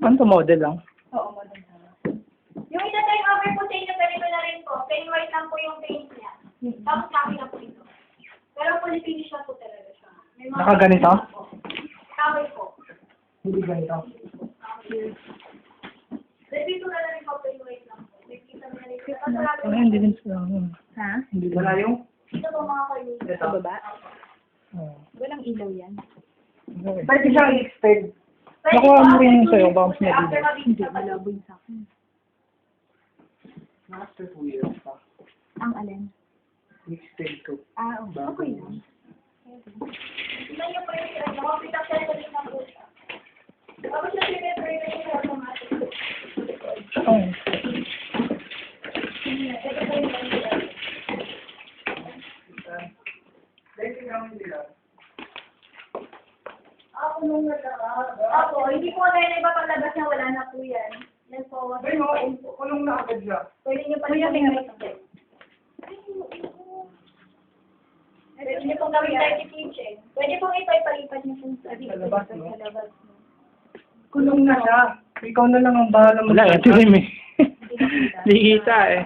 Ano to, model lang? Oo, modern sana. Yung isa tayong offer po sa inyo, ganito na rin po. Plain white lang po yung paint niya. Tapos copy na po ito. Pero fully finish na po talaga siya. May mga Nakaganito? Copy po. Hindi ganito. Dito na rin po, plain white lang po. Nakikita na rin. Ay, hindi din sila. Ha? Hindi din. Wala yung? Ito po mga kayo. Ito. Sa baba? Oh. Walang ilaw yan. Okay. Pwede siyang extend. Nakuha mo rin yung sa'yo, baka mas mabilis. Hindi, malabo yung sa akin. After 2 years pa. Ang alin? Extend ko. Okay lang. Tingnan niyo po yung sila. Makapit up tayo sa na po siya. Tapos siya pinipray na yung automatic. Oh. Ito po yung Ako nung Ako, hindi po tayo na iba paglabas na wala na po yan. Yan po. Ayun, kulong na agad siya. Pwede niyo pa rin gawin Pwede niyo pong gawin tayo kitchen. Pwede pong ito ipalipat niyo po sa labas, no? Sa labas. Kulong na siya. Ikaw na lang ang bahala mo. Wala, yan. Tinim eh. Hindi kita eh.